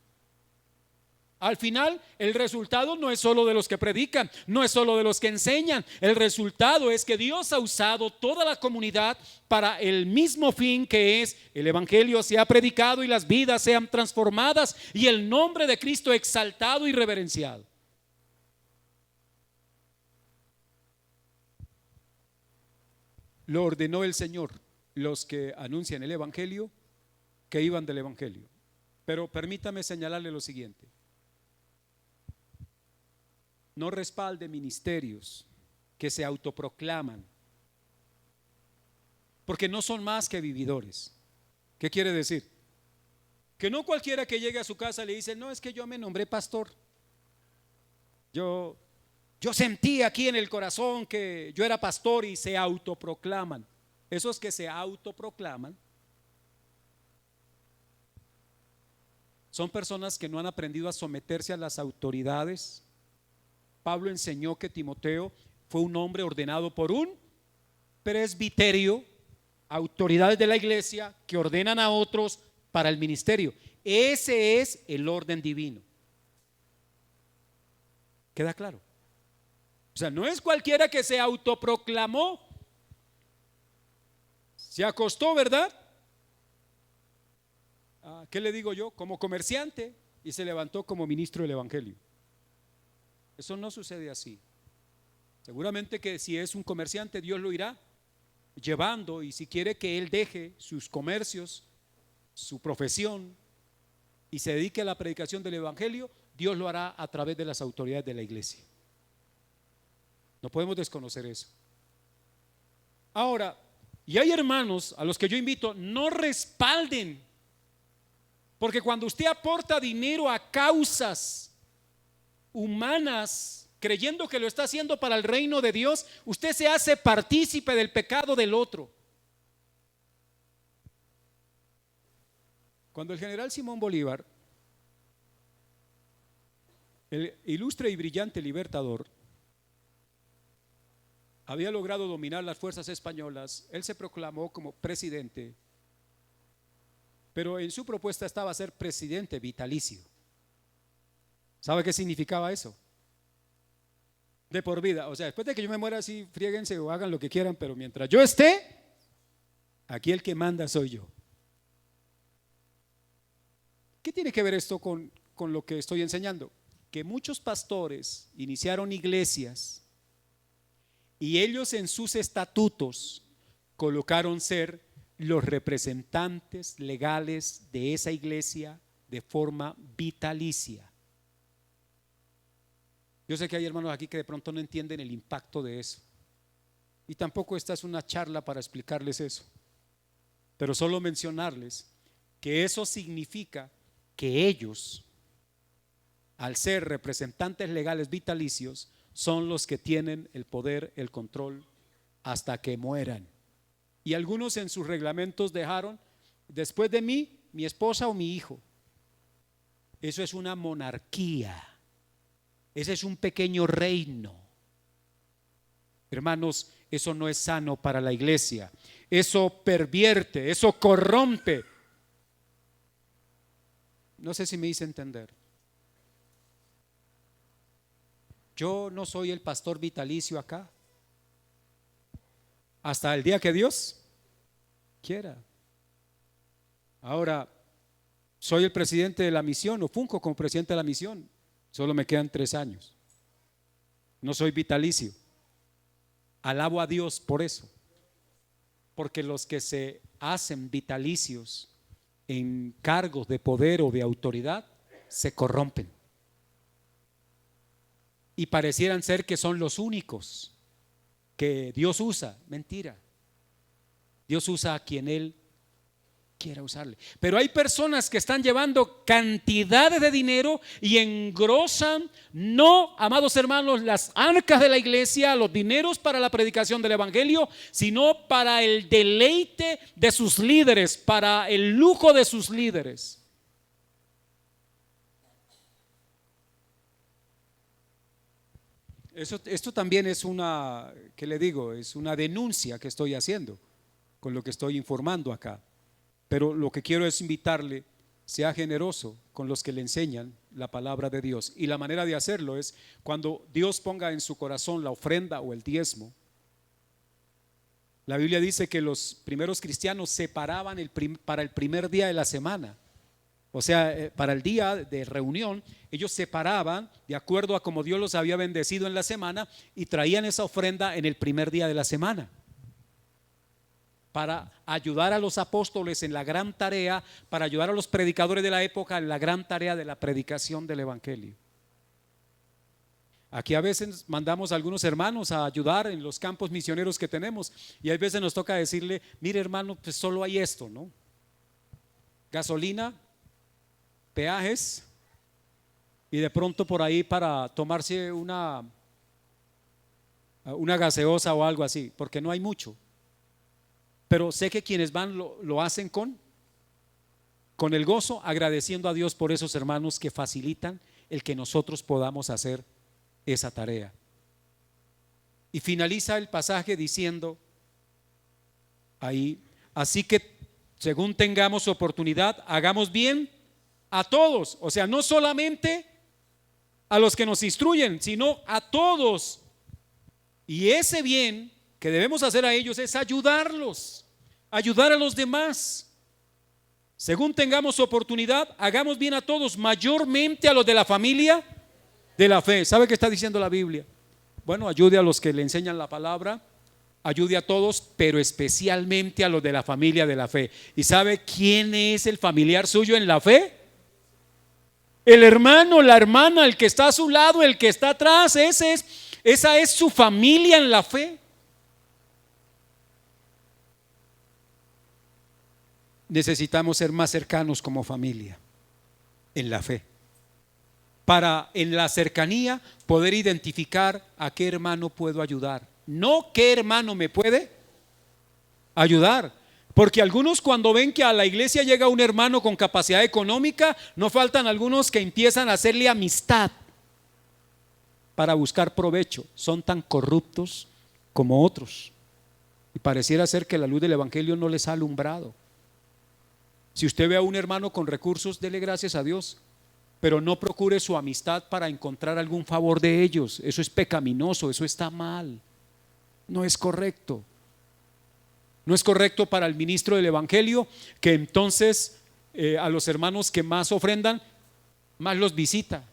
Al final, el resultado no es solo de los que predican, no es solo de los que enseñan. El resultado es que Dios ha usado toda la comunidad para el mismo fin, que es el evangelio sea predicado y las vidas sean transformadas y el nombre de Cristo exaltado y reverenciado. Lo ordenó el Señor, los que anuncian el evangelio, que iban del evangelio. Pero permítame señalarle lo siguiente: no respalde ministerios que se autoproclaman, porque no son más que vividores. ¿Qué quiere decir? Que no cualquiera que llegue a su casa le dice: no, es que yo me nombré pastor, yo sentí aquí en el corazón que yo era pastor, y se autoproclaman. Esos que se autoproclaman son personas que no han aprendido a someterse a las autoridades. Pablo enseñó que Timoteo fue un hombre ordenado por un presbiterio, autoridades de la iglesia que ordenan a otros para el ministerio. Ese es el orden divino. ¿Queda claro? O sea, no es cualquiera que se autoproclamó, se acostó, ¿verdad? ¿Qué le digo yo? Como comerciante, y se levantó como ministro del evangelio. Eso no sucede así. Seguramente que si es un comerciante, Dios lo irá llevando, y si quiere que él deje sus comercios, su profesión, y se dedique a la predicación del evangelio, Dios lo hará a través de las autoridades de la iglesia. No podemos desconocer eso. Ahora, y hay hermanos a los que yo invito: no respalden, porque cuando usted aporta dinero a causas humanas, creyendo que lo está haciendo para el reino de Dios, usted se hace partícipe del pecado del otro. Cuando el general Simón Bolívar, el ilustre y brillante libertador, había logrado dominar las fuerzas españolas, él se proclamó como presidente, pero en su propuesta estaba ser presidente vitalicio. ¿Sabe qué significaba eso? De por vida. O sea, después de que yo me muera, así friéguense o hagan lo que quieran, pero mientras yo esté, aquí el que manda soy yo. ¿Qué tiene que ver esto con con lo que estoy enseñando? Que muchos pastores iniciaron iglesias y ellos en sus estatutos colocaron ser los representantes legales de esa iglesia de forma vitalicia. Yo sé que hay hermanos aquí que de pronto no entienden el impacto de eso. Y tampoco esta es una charla para explicarles eso. Pero solo mencionarles que eso significa que ellos, al ser representantes legales vitalicios, son los que tienen el poder, el control, hasta que mueran. Y algunos en sus reglamentos dejaron, después de mí, mi esposa o mi hijo. Eso es una monarquía. Ese es un pequeño reino. Hermanos, eso no es sano para la iglesia. Eso pervierte, eso corrompe. No sé si me hice entender. Yo no soy el pastor vitalicio acá, hasta el día que Dios quiera. Ahora, soy el presidente de la misión, o funjo como presidente de la misión. Solo me quedan 3 años. No soy vitalicio. Alabo a Dios por eso. Porque los que se hacen vitalicios en cargos de poder o de autoridad se corrompen. Y parecieran ser que son los únicos que Dios usa. Mentira. Dios usa a quien Él quiera usarle. Pero hay personas que están llevando cantidades de dinero y engrosan, no, amados hermanos, las arcas de la iglesia, los dineros para la predicación del evangelio, sino para el deleite de sus líderes, para el lujo de sus líderes. Esto también es una, ¿qué le digo? Es una denuncia que estoy haciendo con lo que estoy informando acá. Pero lo que quiero es invitarle, sea generoso con los que le enseñan la palabra de Dios. Y la manera de hacerlo es cuando Dios ponga en su corazón la ofrenda o el diezmo. La Biblia dice que los primeros cristianos separaban para el primer día de la semana. O sea, para el día de reunión, ellos separaban de acuerdo a como Dios los había bendecido en la semana y traían esa ofrenda en el primer día de la semana, para ayudar a los apóstoles en la gran tarea, para ayudar a los predicadores de la época en la gran tarea de la predicación del evangelio. Aquí a veces mandamos a algunos hermanos a ayudar en los campos misioneros que tenemos y a veces nos toca decirle, mire hermano, pues solo hay esto, ¿no? Gasolina, peajes y de pronto por ahí para tomarse una gaseosa o algo así, porque no hay mucho. Pero sé que quienes van lo hacen con el gozo, agradeciendo a Dios por esos hermanos que facilitan el que nosotros podamos hacer esa tarea. Y finaliza el pasaje diciendo ahí, así que según tengamos oportunidad, hagamos bien a todos, o sea, no solamente a los que nos instruyen, sino a todos. Y ese bien que debemos hacer a ellos es ayudarlos, ayudar a los demás. Según tengamos oportunidad, hagamos bien a todos, mayormente a los de la familia de la fe. ¿Sabe qué está diciendo la Biblia? Bueno, ayude a los que le enseñan la palabra, ayude a todos, pero especialmente a los de la familia de la fe. ¿Y sabe quién es el familiar suyo en la fe? El hermano, la hermana, el que está a su lado, el que está atrás, esa es su familia en la fe. Necesitamos ser más cercanos como familia en la fe, para en la cercanía poder identificar a qué hermano puedo ayudar, no qué hermano me puede ayudar. Porque algunos, cuando ven que a la iglesia llega un hermano con capacidad económica, no faltan algunos que empiezan a hacerle amistad para buscar provecho. Son tan corruptos como otros y pareciera ser que la luz del evangelio no les ha alumbrado. Si usted ve a un hermano con recursos, dele gracias a Dios, pero no procure su amistad para encontrar algún favor de ellos. Eso es pecaminoso, eso está mal, no es correcto. No es correcto para el ministro del evangelio que entonces a los hermanos que más ofrendan más los visita.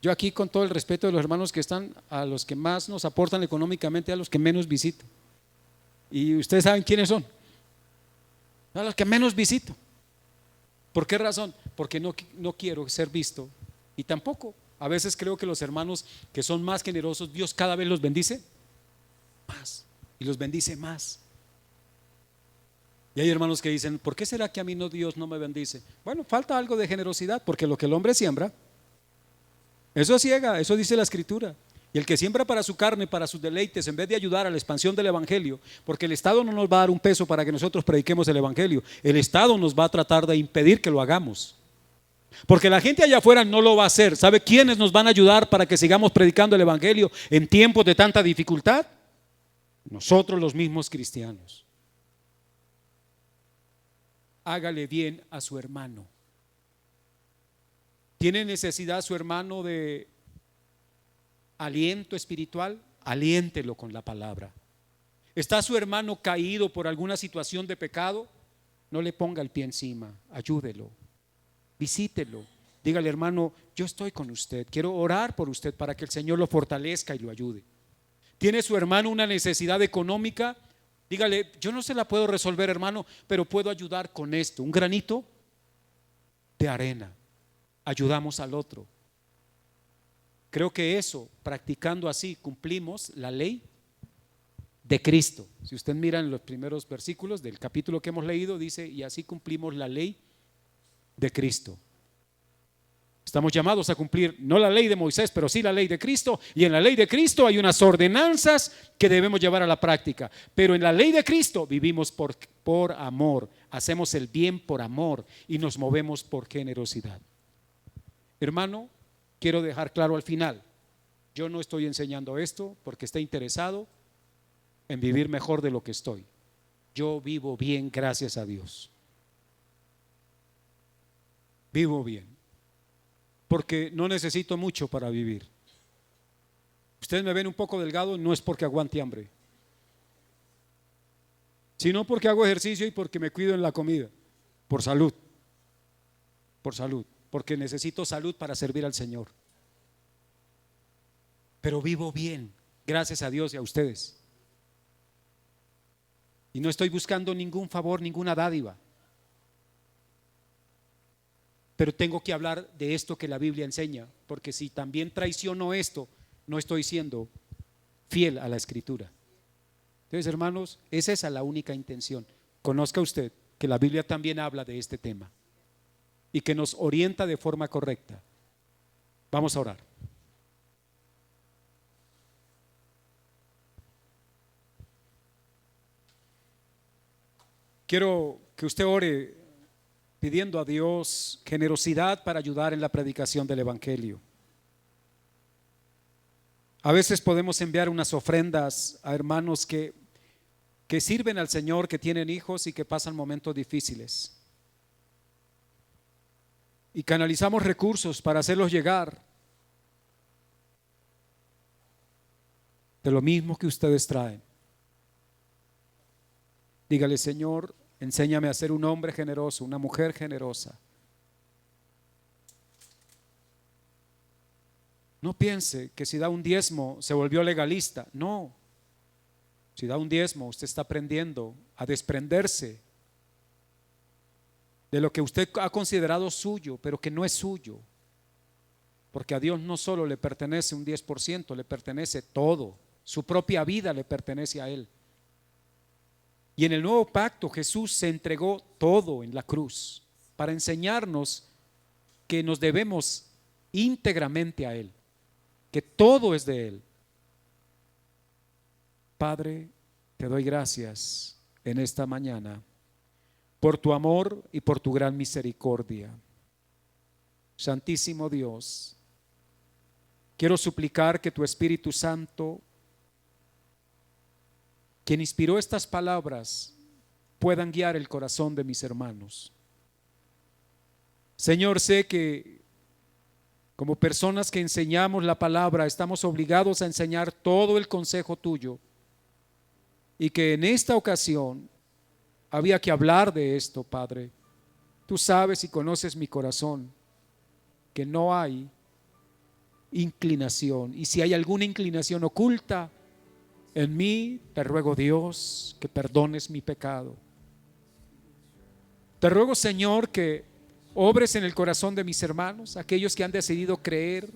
Yo aquí, con todo el respeto de los hermanos que están, a los que más nos aportan económicamente, a los que menos visito. Y ustedes saben quiénes son. A los que menos visito. ¿Por qué razón? Porque no quiero ser visto. Y tampoco, a veces creo que los hermanos que son más generosos, Dios cada vez los bendice más. Y los bendice más. Y hay hermanos que dicen, ¿por qué será que a mí no, Dios no me bendice? Bueno, falta algo de generosidad, porque lo que el hombre siembra, eso ciega, eso dice la Escritura. Y el que siembra para su carne, para sus deleites, en vez de ayudar a la expansión del Evangelio, porque el Estado no nos va a dar un peso para que nosotros prediquemos el Evangelio, el Estado nos va a tratar de impedir que lo hagamos. Porque la gente allá afuera no lo va a hacer. ¿Sabe quiénes nos van a ayudar para que sigamos predicando el Evangelio en tiempos de tanta dificultad? Nosotros, los mismos cristianos. Hágale bien a su hermano. ¿Tiene necesidad su hermano de aliento espiritual? Aliéntelo con la palabra. ¿Está su hermano caído por alguna situación de pecado? No le ponga el pie encima, ayúdelo, visítelo, dígale: hermano, yo estoy con usted, quiero orar por usted para que el Señor lo fortalezca y lo ayude. ¿Tiene su hermano una necesidad económica? Dígale: yo no se la puedo resolver, hermano, pero puedo ayudar con esto, un granito de arena. Ayudamos al otro. Creo que eso, practicando así, cumplimos la ley de Cristo. Si usted mira en los primeros versículos del capítulo que hemos leído, dice: y así cumplimos la ley de Cristo. Estamos llamados a cumplir no la ley de Moisés, pero sí la ley de Cristo. Y en la ley de Cristo hay unas ordenanzas que debemos llevar a la práctica. Pero en la ley de Cristo vivimos por amor, hacemos el bien por amor y nos movemos por generosidad. Hermano, quiero dejar claro al final: yo no estoy enseñando esto porque esté interesado en vivir mejor de lo que estoy. Yo vivo bien, gracias a Dios. Vivo bien, porque no necesito mucho para vivir. Ustedes me ven un poco delgado, no es porque aguante hambre, sino porque hago ejercicio y porque me cuido en la comida, por salud, porque necesito salud para servir al Señor. Pero vivo bien, gracias a Dios y a ustedes. Y no estoy buscando ningún favor, ninguna dádiva. Pero tengo que hablar de esto que la Biblia enseña, porque si también traiciono esto, no estoy siendo fiel a la Escritura. Entonces, hermanos, es esa la única intención. Conozca usted que la Biblia también habla de este tema y que nos orienta de forma correcta. Vamos a orar. Quiero que usted ore pidiendo a Dios generosidad para ayudar en la predicación del Evangelio. A veces podemos enviar unas ofrendas a hermanos que sirven al Señor, que tienen hijos y que pasan momentos difíciles. Y canalizamos recursos para hacerlos llegar de lo mismo que ustedes traen. Dígale: Señor, enséñame a ser un hombre generoso, una mujer generosa. No piense que si da un diezmo se volvió legalista. No. Si da un diezmo, usted está aprendiendo a desprenderse de lo que usted ha considerado suyo, pero que no es suyo. Porque a Dios no solo le pertenece un 10%, le pertenece todo. Su propia vida le pertenece a Él. Y en el nuevo pacto Jesús se entregó todo en la cruz para enseñarnos que nos debemos íntegramente a Él, que todo es de Él. Padre, te doy gracias en esta mañana por tu amor y por tu gran misericordia. Santísimo Dios, quiero suplicar que tu Espíritu Santo, quien inspiró estas palabras, puedan guiar el corazón de mis hermanos. Señor, sé que como personas que enseñamos la palabra, estamos obligados a enseñar todo el consejo tuyo, y que en esta ocasión había que hablar de esto, Padre. Tú sabes y conoces mi corazón, que no hay inclinación. Y si hay alguna inclinación oculta en mí, te ruego, Dios, que perdones mi pecado. Te ruego, Señor, que obres en el corazón de mis hermanos, aquellos que han decidido creer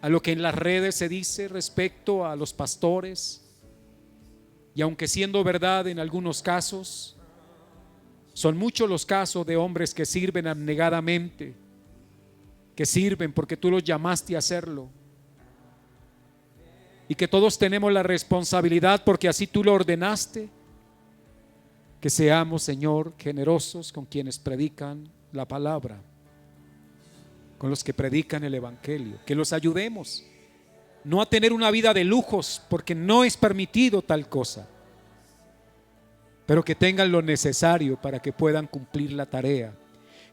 a lo que en las redes se dice respecto a los pastores. Y aunque siendo verdad en algunos casos, son muchos los casos de hombres que sirven abnegadamente, que sirven porque tú los llamaste a hacerlo, y que todos tenemos la responsabilidad, porque así tú lo ordenaste, que seamos, Señor, generosos con quienes predican la palabra, con los que predican el evangelio, que los ayudemos no a tener una vida de lujos, porque no es permitido tal cosa, pero que tengan lo necesario para que puedan cumplir la tarea,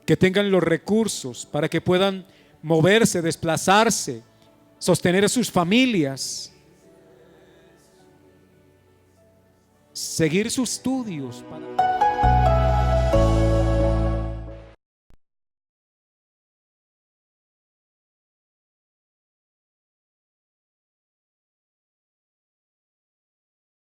que tengan los recursos para que puedan moverse, desplazarse, sostener a sus familias, seguir sus estudios para